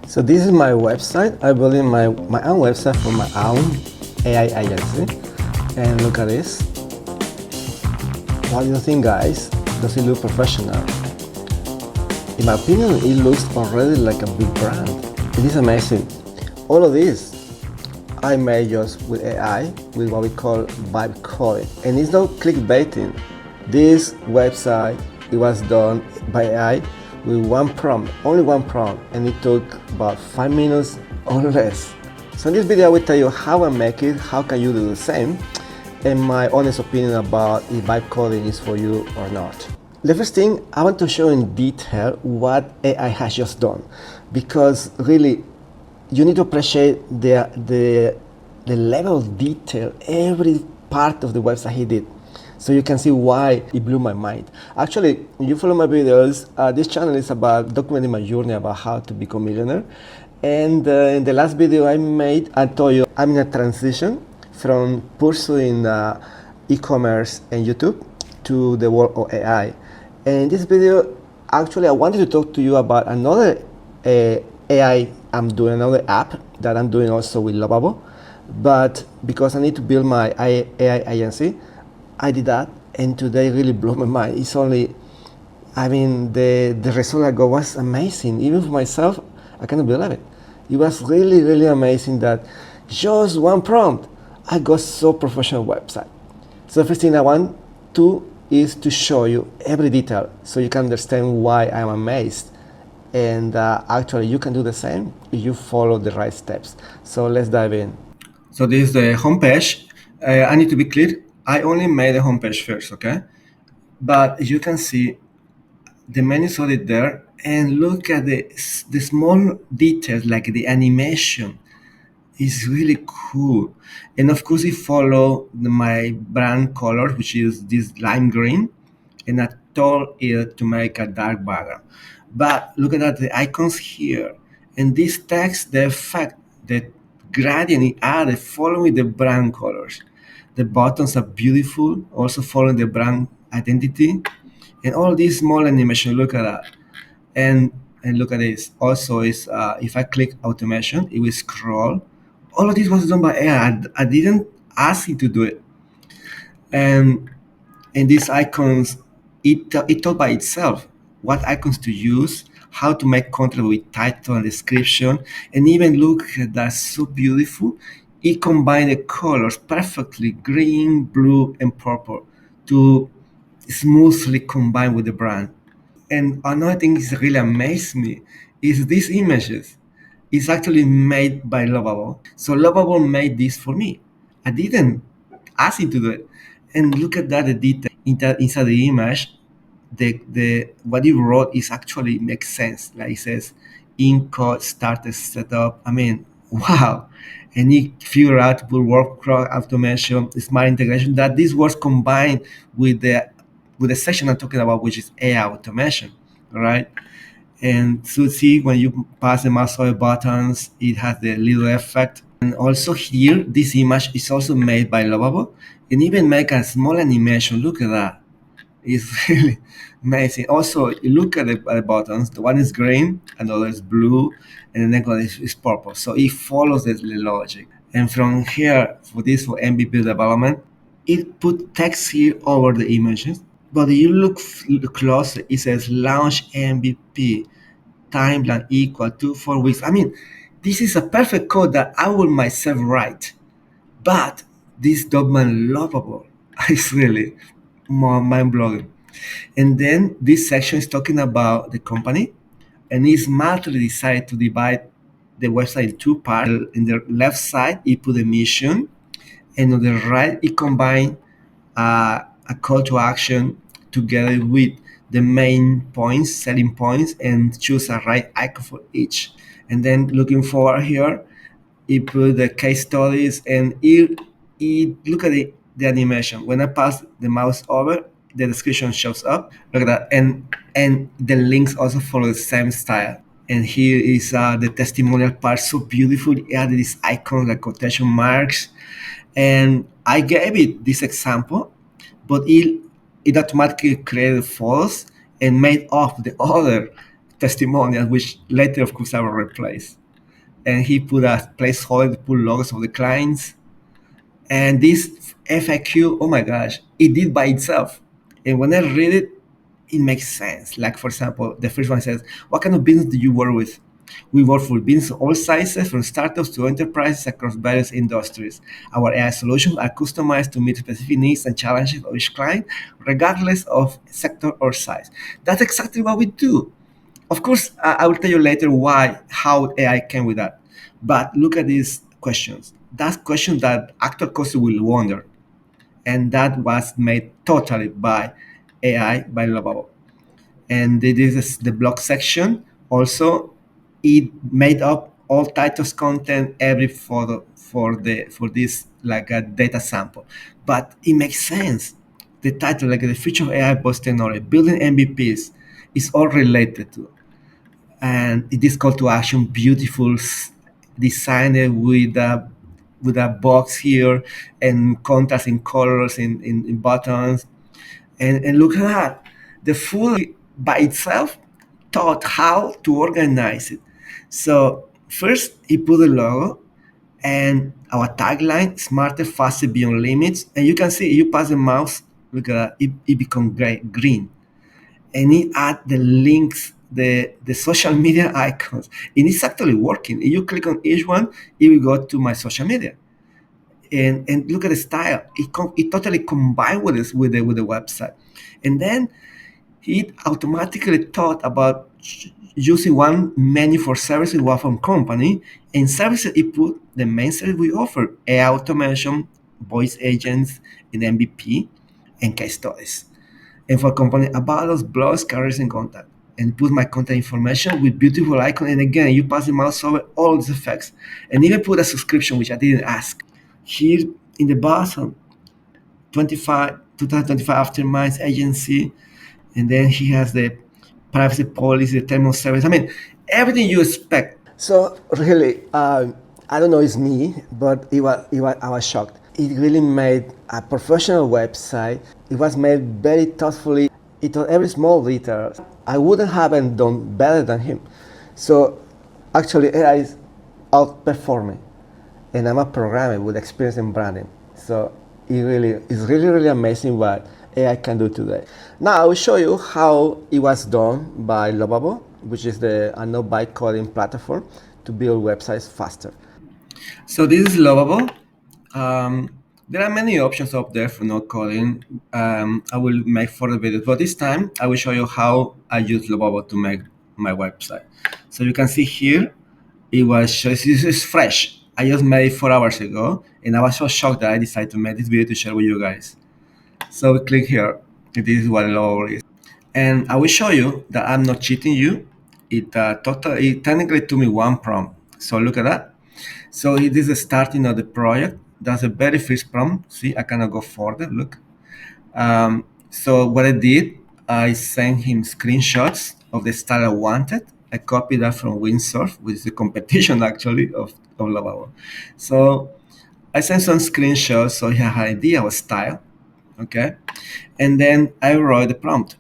So this is my website. I built my own website for my own AI agency. And look at this. What do you think, guys? Does it look professional? In my opinion, it looks already like a big brand. It is amazing. All of this I made just with AI, with what we call vibe coding. And it's not clickbaiting. This website, it was done by AI with one prompt, only one prompt, and it took about 5 minutes or less. So in this video I will tell you how I make it, how can you do the same, and my honest opinion about if vibe coding is for you or not. The first thing, I want to show in detail what AI has just done, because really you need to appreciate the level of detail, every part of the website he did. So you can see why it blew my mind. Actually, you follow my videos, this channel is about documenting my journey about how to become a millionaire. And in the last video I made, I told you I'm in a transition from pursuing e-commerce and YouTube to the world of AI. And in this video, actually I wanted to talk to you about another AI I'm doing, another app that I'm doing also with Lovable. But because I need to build my AI agency, I did that, and today really blew my mind. It's only, I mean, the result I got was amazing. Even for myself, I cannot believe it. It was really, really amazing that just one prompt, I got so professional website. So the first thing I want to is to show you every detail so you can understand why I'm amazed. And actually you can do the same if you follow the right steps. So let's dive in. So this is the homepage. I need to be clear. I only made the homepage first, okay? But you can see the menu is already there, and look at the small details like the animation is really cool. And of course, it follow my brand color, which is this lime green, and I told it to make a dark background. But look at that, the icons here, and this text, the effect, the gradient it added following the brand colors. The buttons are beautiful, also following the brand identity, and all these small animation. Look at that, and look at this. Also, is if I click automation, it will scroll. All of this was done by AI. I didn't ask it to do it, and these icons, it taught by itself what icons to use, how to make content with title and description, and even look at that, so beautiful. It combined the colors perfectly, green, blue, and purple, to smoothly combine with the brand. And another thing is really amazed me is these images is actually made by Lovable. So Lovable made this for me. I didn't ask it to do it. And look at that, the detail inside the image. The what you wrote is actually makes sense. Like it says, in code started setup. I mean, wow. And you figure out to put workflow automation, smart integration, that this was combined with the section I'm talking about, which is AI automation, right? And so see, when you pass the mouse over buttons, it has the little effect. And also here, this image is also made by Lovable, and even make a small animation. Look at that. It's really amazing. Also, you look at the buttons. The one is green, another is blue, and the next one is purple. So it follows the logic. And from here, for MVP development, it put text here over the images. But if you look closely, it says launch MVP, timeline equal to 4 weeks. I mean, this is a perfect code that I will myself write. But this document Lovable is really mind-blowing. And then this section is talking about the company, and it's smartly decided to divide the website in two parts. In the left side, it put the mission, and on the right, it combined a call to action together with the main points, selling points, and choose a right icon for each. And then looking forward here, it put the case studies, and it look at the animation. When I pass the mouse over, the description shows up. Look at that, and the links also follow the same style. And here is the testimonial part, so beautiful. It added these icons like quotation marks, and I gave it this example, but it automatically created false and made off the other testimonials, which later, of course, I will replace. And he put a placeholder to put logos of the clients. And this FAQ, oh my gosh, it did by itself. And when I read it, it makes sense. Like, for example, the first one says, what kind of business do you work with? We work for business of all sizes, from startups to enterprises across various industries. Our AI solutions are customized to meet specific needs and challenges of each client, regardless of sector or size. That's exactly what we do. Of course, I will tell you later how AI came with that. But look at these questions. That's question that actual customer will wonder, and that was made totally by AI by Lovable. And this is the blog section. Also, it made up all titles, content, every photo for this like a data sample. But it makes sense. The title, like the future of AI post technology, building MVPs, is all related to. And it is call to action, beautiful, designed with a box here and contrast in colors in buttons. And look at that. The full by itself taught how to organize it. So first he put the logo and our tagline, smarter, faster, beyond limits. And you can see you pass the mouse, look at that, it becomes green. And it add the links, the social media icons. And it's actually working. If you click on each one, it will go to my social media. And look at the style. It totally combined with this with the website. And then he automatically thought about using one menu for services, one from company. And services, he put the main service we offer: AI automation, voice agents, and MVP, and case studies. And for company, about us, blogs, careers, and contact. And put my contact information with beautiful icon. And again, you pass the mouse over all these effects. And even put a subscription, which I didn't ask. Here in the bottom, 2025 after Minds agency, and then he has the privacy policy, the term of service. I mean, everything you expect. So really, I don't know, it's me, but I was shocked. It really made a professional website. It was made very thoughtfully. It was every small detail. I wouldn't have done better than him. So actually, AI is outperforming, and I'm a programmer with experience in branding. So it's really amazing what AI can do today. Now I will show you how it was done by Lovable, which is the no byte coding platform to build websites faster. So this is Lovable. There are many options up there for no coding. I will make further videos, but this time I will show you how I use Lovable to make my website. So you can see here, this is fresh. I just made it 4 hours ago, and I was so shocked that I decided to make this video to share with you guys. So we click here. This is what Lovable is. And I will show you that I'm not cheating you. It technically took me one prompt. So look at that. So this is the starting of the project. That's the very first prompt. See, I cannot go further. Look. So what I did, I sent him screenshots of the style I wanted. I copied that from Windsurf, which is the competition actually of Lovable. So I sent some screenshots so he had an idea of style. Okay. And then I wrote the prompt.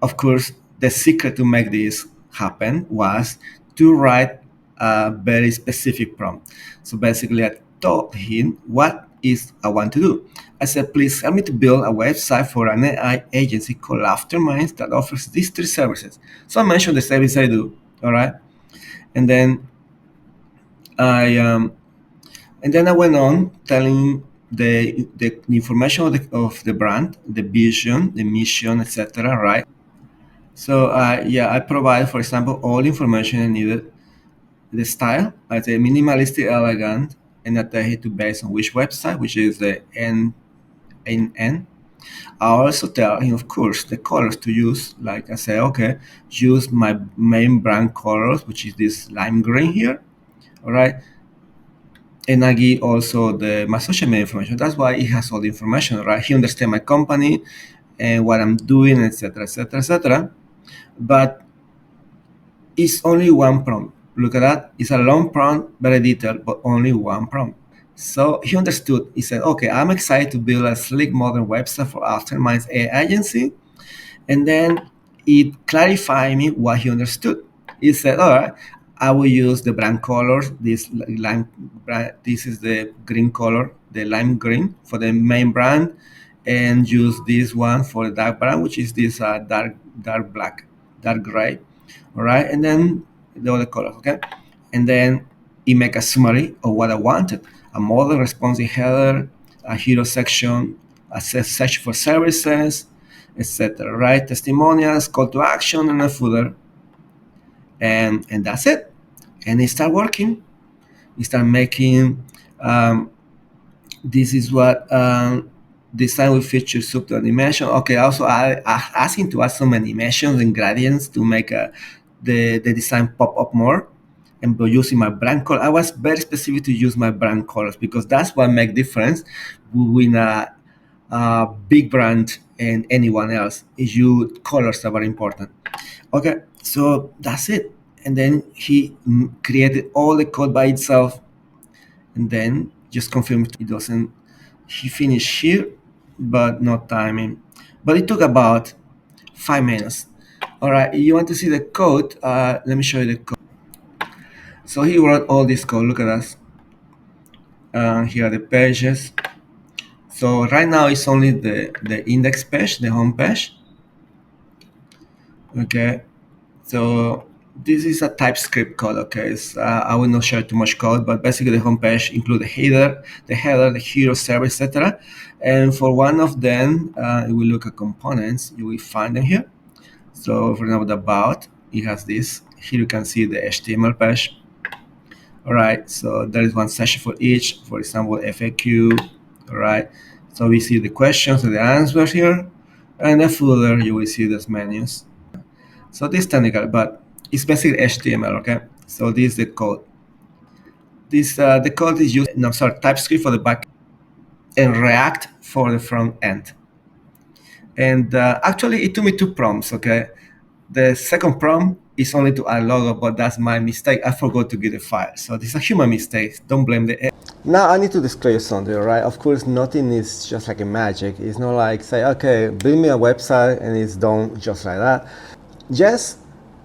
Of course, the secret to make this happen was to write a very specific prompt. So basically, I told him what is I want to do. I said, please help me to build a website for an AI agency called Afterminds that offers these 3 services. So I mentioned the service I do, all right? And then I went on telling the information of the brand, the vision, the mission, etc., right? So I provide, for example, all information I needed. The style, I say minimalistic, elegant, and adhere to based on which website, which is the N. I also tell him, of course, the colors to use. Like I say, okay, use my main brand colors, which is this lime green here, all right? And I give also my social media information. That's why he has all the information, right? He understands my company and what I'm doing, etc., etc., etc. But it's only one prompt. Look at that. It's a long prompt, very detailed, but only one prompt. So he understood. He said, okay, I'm excited to build a sleek modern website for Afterminds AI agency. And then it clarified me what he understood. He said, all right, I will use the brand colors. This is the green color, the lime green for the main brand, and use this one for the dark brand, which is this dark black, dark gray. All right, and then the other colors, okay? And then it make a summary of what I wanted: a model responsive header, a hero section, a section for services, etc. Right? Testimonials, call to action, and a footer, and that's it. And it start working. It start making. This is what design with feature subtle animation. Okay, also I asking to add some animations and gradients to make the design pop up more. And by using my brand color, I was very specific to use my brand colors because that's what make difference between a big brand and anyone else. Is you colors are very important. Okay, so that's it. And then he created all the code by itself, and then just confirmed it doesn't. He finished here, but not timing. But it took about 5 minutes. All right, you want to see the code? Let me show you the code. So he wrote all this code. Look at us. Here are the pages. So right now it's only the index page, the home page. Okay, so this is a TypeScript code. Okay, so, I will not share too much code, but basically the home page includes the header, the hero service, etc. And for one of them, if we look at components, you will find them here. So for example, the about, it has this. Here you can see the HTML page. All right, so there is one section for each. For example, FAQ. All right, so we see the questions and the answers here, and the footer you will see those menus. So this is technical, but it's basically HTML. Okay, so this is the code. This the code is used. No, sorry, TypeScript for the back and React for the front end. And actually, it took me 2 prompts. Okay, the second prompt is only to add logo, but that's my mistake. I forgot to get the file. So this is a human mistake. Don't blame the. Now I need to disclose something, right? Of course, nothing is just like a magic. It's not like say, okay, build me a website and it's done just like that. Yes,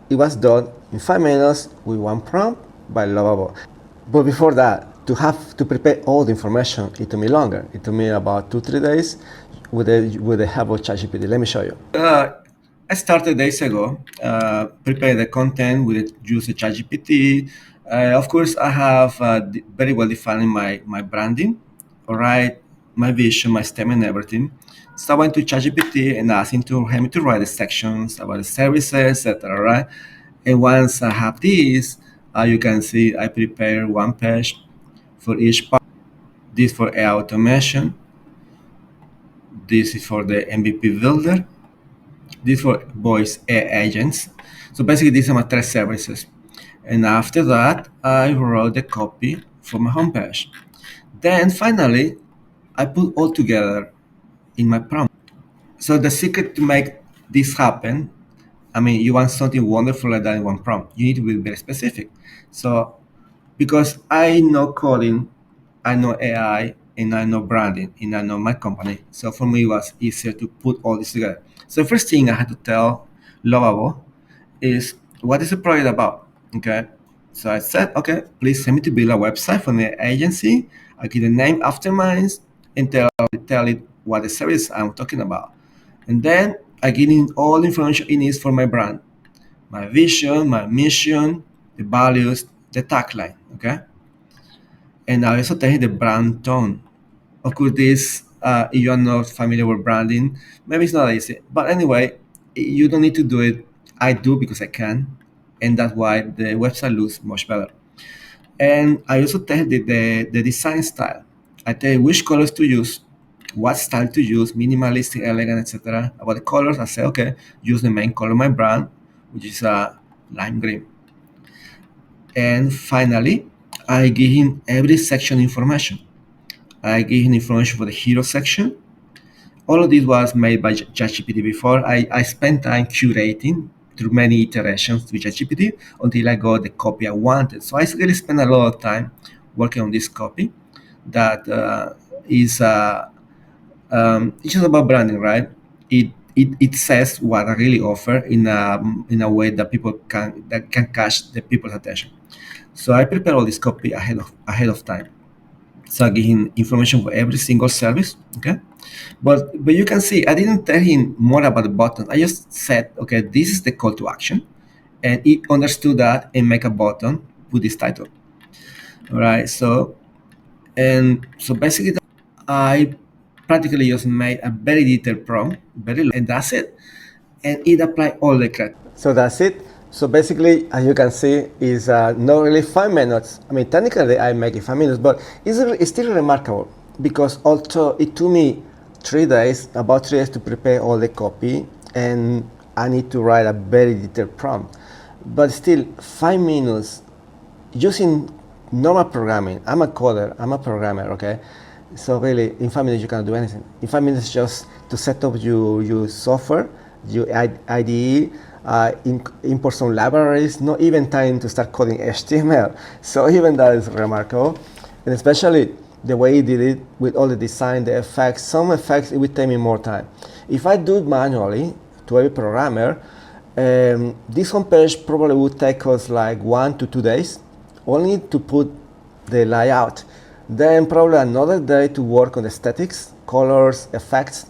it was done in 5 minutes with one prompt by Lovable. But before that, to prepare all the information, it took me longer. It took me about 2-3 days with the help of ChatGPT. Let me show you. I started days ago, prepare the content with use ChatGPT. Of course, I have very well defined my branding, all right, my vision, my statement, everything. So I went to ChatGPT and asked him to help me to write the sections about the services, etc. Right? And once I have this, you can see I prepare one page for each part. This for AI automation. This is for the MVP builder. This for voice AI agents. So basically, these are my 3 services. And after that, I wrote the copy for my homepage. Then finally, I put all together in my prompt. So the secret to make this happen, I mean, you want something wonderful like that in one prompt. You need to be very specific. So because I know coding, I know AI, and I know branding, and I know my company. So for me, it was easier to put all this together. So the first thing I had to tell Lovable is what is the project about? Okay. So I said, okay, please send me to build a website for the agency. I give the name after mine and tell it what the service I'm talking about. And then I give in all the information it needs for my brand, my vision, my mission, the values, the tagline. Okay. And I also tell you the brand tone. Of course, this, if you are not familiar with branding, maybe it's not easy. But anyway, you don't need to do it. I do because I can. And that's why the website looks much better. And I also tell the design style. I tell you which colors to use, what style to use, minimalistic, elegant, etc. About the colors, I say, okay, use the main color of my brand, which is lime green. And finally, I give him every section information. I give him information for the hero section. All of this was made by ChatGPT before. I spent time curating through many iterations with ChatGPT until I got the copy I wanted. So I really spent a lot of time working on this copy that is it's just about branding, right? It it says what I really offer in a way that people can catch the people's attention. So I prepare all this copy ahead of time. So I give him information for every single service. Okay, but you can see I didn't tell him more about the button. I just said, okay, this is the call to action, and he understood that and make a button with this title. All right, so basically I practically just made a very detailed prompt, very long, and that's it. And it applied all the criteria. So that's it. So basically, as you can see, is not really 5 minutes. I mean, technically I make it 5 minutes, but it's still remarkable because also it took me 3 days, about 3 days to prepare all the copy, and I need to write a very detailed prompt. But still, 5 minutes using normal programming. I'm a coder, I'm a programmer, okay? So really, in 5 minutes you cannot do anything. In 5 minutes just to set up your software, your IDE, import some libraries, not even time to start coding HTML. So even that is remarkable. And especially the way he did it with all the design, the effects, some effects, it would take me more time. If I do it manually to every programmer, this homepage probably would take us like 1 to 2 days, only to put the layout. Then probably another day to work on the aesthetics, colors, effects.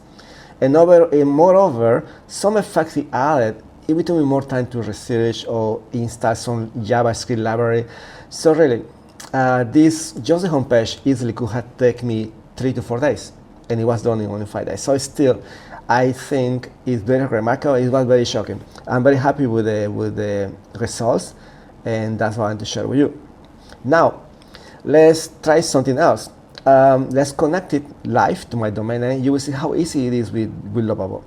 And moreover, some effects he added, it would take me more time to research or install some JavaScript library. So really, this just the homepage easily could have taken me 3 to 4 days, and it was done in only 5 days. So still, I think it's very remarkable. It was very shocking. I'm very happy with the results, and that's what I want to share with you. Now, let's try something else. Let's connect it live to my domain name. You will see how easy it is with Lovable.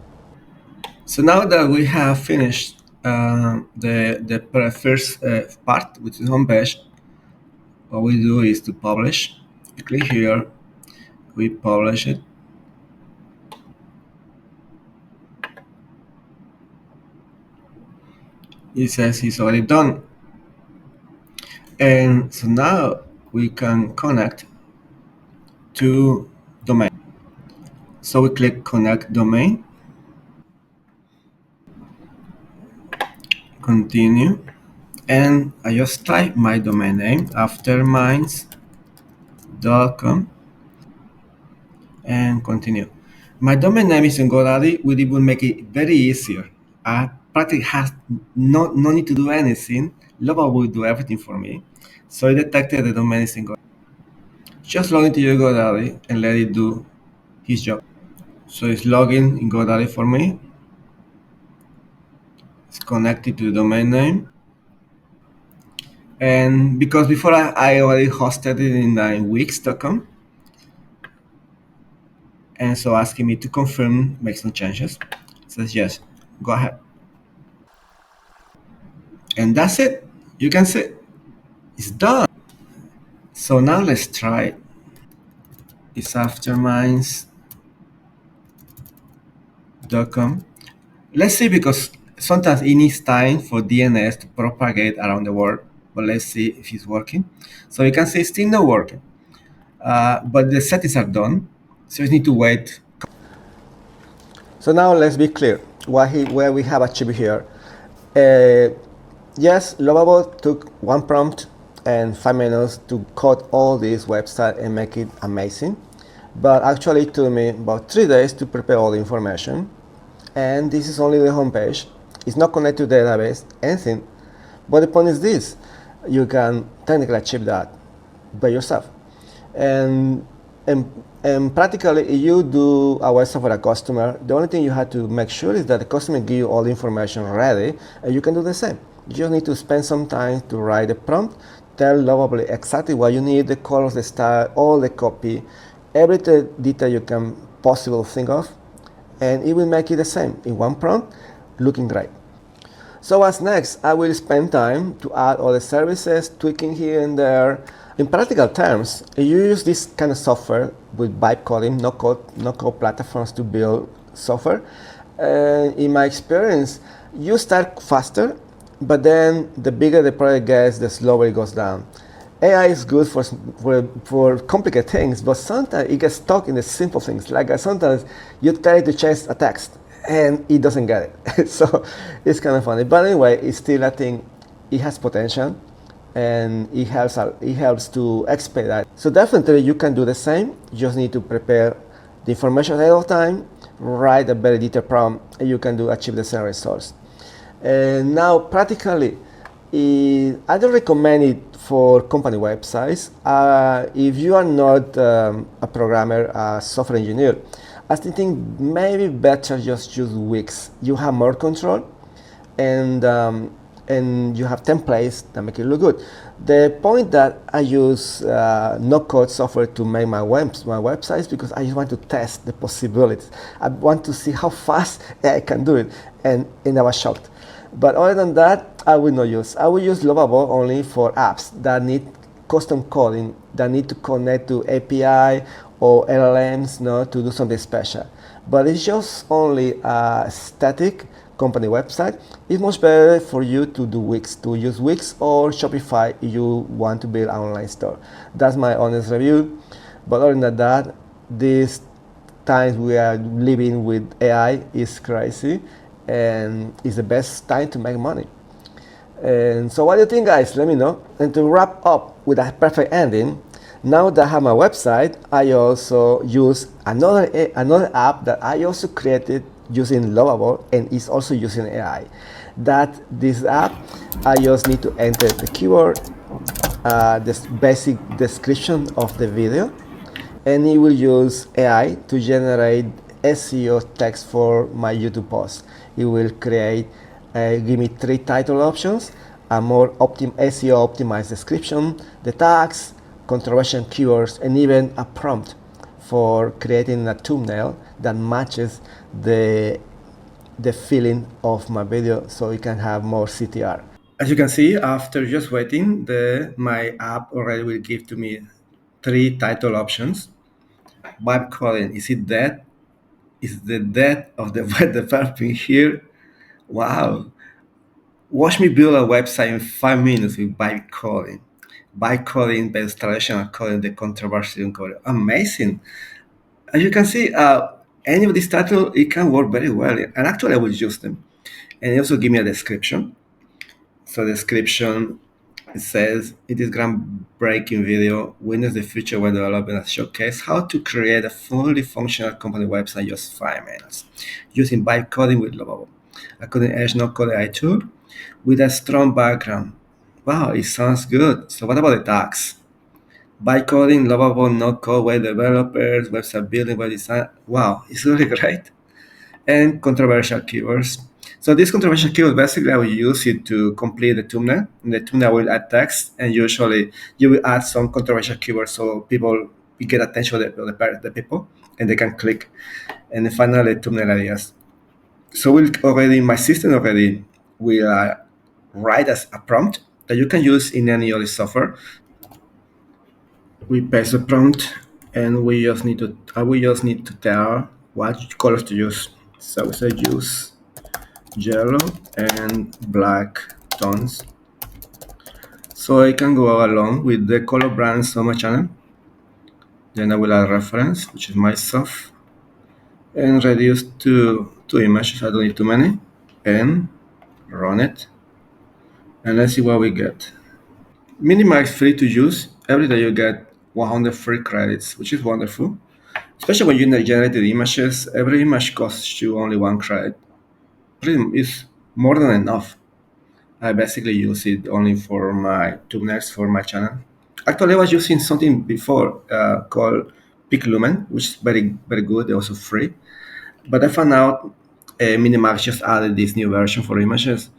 So now that we have finished the first part, which is homepage, what we do is to publish. We click here, we publish it. It says it's already done. And so now we can connect to domain. So we click connect domain, continue, and I just type my domain name afterminds.com and continue. My domain name is in GoDaddy, which will make it very easier. I practically has no need to do anything. Lovable will do everything for me. So it detected the domain is in GoDaddy. Just log into your GoDaddy and let it do his job. So it's logging in GoDaddy for me. It's connected to the domain name. And because before I already hosted it in Wix.com, and so asking me to confirm, make some changes. It says yes, go ahead. And that's it. You can see it's done. So now let's try it. It's afterminds.com. Let's see, because sometimes it needs time for DNS to propagate around the world. But let's see if it's working. So you can see it's still not working. But the settings are done. So you need to wait. So now let's be clear where we have achieved here. Yes, Lovable took one prompt and 5 minutes to code all this website and make it amazing. But actually it took me about 3 days to prepare all the information. And this is only the homepage. It's not connected to the database, anything. But the point is this, you can technically achieve that by yourself. And practically, if you do a website for a customer, the only thing you have to make sure is that the customer give you all the information ready, and you can do the same. You just need to spend some time to write the prompt, tell Lovable exactly what you need, the colors, the style, all the copy, every detail you can possibly think of, and it will make it the same in one prompt, looking great. So what's next? I will spend time to add all the services, tweaking here and there. In practical terms, if you use this kind of software with vibe coding, no code platforms to build software, in my experience, you start faster, but then the bigger the project gets, the slower it goes down. AI is good for complicated things, but sometimes it gets stuck in the simple things. Like sometimes you try to change a text, and it doesn't get it. So it's kind of funny. But anyway, it's still, I think it has potential, and it helps to expedite. So definitely you can do the same. You just need to prepare the information ahead of time, write a very detailed prompt, and you can achieve the same results. And now practically, I don't recommend it for company websites. If you are not a programmer, a software engineer, I think maybe better just use Wix. You have more control, and you have templates that make it look good. The point that I use no-code software to make my websites because I just want to test the possibilities. I want to see how fast I can do it, and I was shocked. But other than that, I will not use. I will use Lovable only for apps that need custom coding, that need to connect to API or LLMs, to do something special. But it's just only a static company website. It's much better for you to do Wix, to use Wix or Shopify if you want to build an online store. That's my honest review. But other than that, these times we are living with AI is crazy, and it's the best time to make money. And so what do you think, guys? Let me know. And to wrap up with a perfect ending, now that I have my website, I also use another app that I also created using Lovable, and is also using AI. That this app, I just need to enter the keyword, this basic description of the video, and it will use AI to generate SEO text for my YouTube post. It will give me 3 title options, a more SEO optimized description, the tags, controversial keywords, and even a prompt for creating a thumbnail that matches the feeling of my video, so it can have more CTR. As you can see, after just waiting, my app already will give to me 3 title options. Vibe coding, is it dead? Is the death of the developing here? Wow. Watch me build a website in 5 minutes with vibe coding. Vibe coding, best traditional coding, the controversial coding. Amazing. As you can see, any of these titles, it can work very well. And actually, I will use them. And it also give me a description. So description, it says, it is groundbreaking video, witness the future web development and showcase how to create a fully functional company website in just 5 minutes using vibe coding with Lovable, a cutting-edge no-code AI tool with a strong background. Wow, it sounds good. So what about the tags? Vibe coding, Lovable, no-code, web developers, website building, web design. Wow, it's really great. And controversial keywords. So these controversial keywords, basically I will use it to complete the thumbnail. And the thumbnail will add text, and usually you will add some controversial keywords so people get attention of the people, and they can click. And then finally, thumbnail ideas. So my system already will write as a prompt that you can use in any other software. We paste the prompt, and we just need to tell what colors to use. So we say use yellow and black tones. So I can go along with the color brands on my channel. Then I will add reference, which is myself, and reduce to 2 images. I don't need too many. And run it. And let's see what we get. MINIMAX free to use. Every day you get 100 free credits, which is wonderful. Especially when you generate the images, every image costs you only 1 credit. It's more than enough. I basically use it only for my thumbnails for my channel. Actually, I was using something before called Peak Lumen, which is very, very good. They're also free. But I found out Minimax just added this new version for images,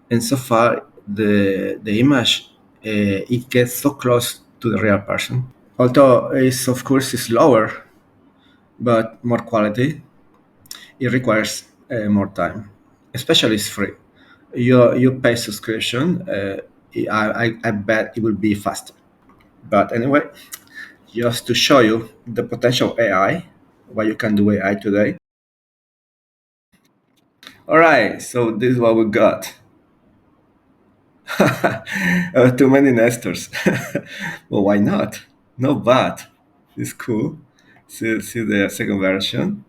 and so far the image it gets so close to the real person. Although it's of course it's lower, but more quality. It requires more time, especially it's free. You pay subscription. I bet it will be faster. But anyway, just to show you the potential of AI, what you can do with AI today. All right, so this is what we got. Too many nesters. Well, why not? Not bad. It's cool. See the second version.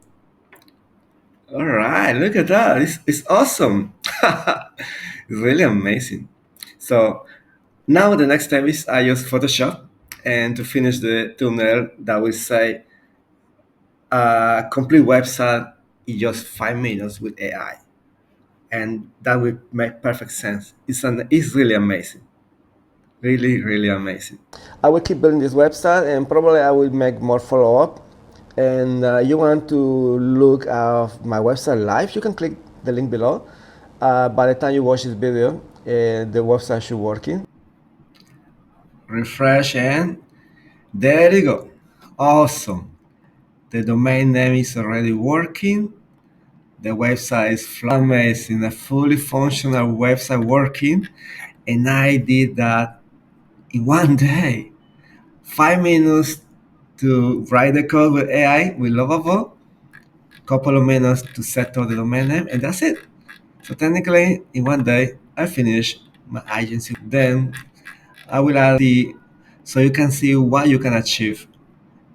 All right, look at that. It's awesome. It's really amazing. So now the next step is I use Photoshop, and to finish the thumbnail that will say complete website in just 5 minutes with AI, and that will make perfect sense. It's really amazing, really amazing. I will keep building this website, and probably I will make more follow up. And you want to look at my website live, you can click the link below. By the time you watch this video, the website should working. Refresh, and there you go. Awesome. The domain name is already working. The website is amazing, a fully functional website working. And I did that in one day. 5 minutes to write the code with AI with Lovable, couple of minutes to set up the domain name, and that's it. So technically, in one day, I finished my agency. Then I will add so you can see what you can achieve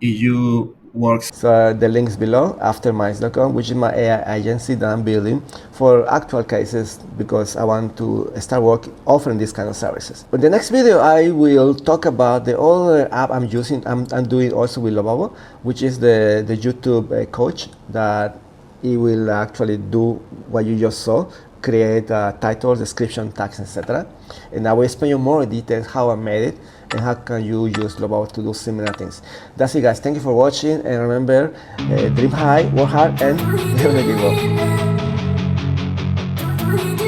if you work. So the links below, afterminds.com, which is my AI agency that I'm building for actual cases because I want to start offering these kind of services. In the next video, I will talk about the other app I'm using. I'm doing also with Lovable, which is the YouTube coach that it will actually do what you just saw, create titles, description, tags, etc. And I will explain you more details how I made it and how can you use Lovable to do similar things. That's it, guys. Thank you for watching, and remember, dream high, work hard, and never give up.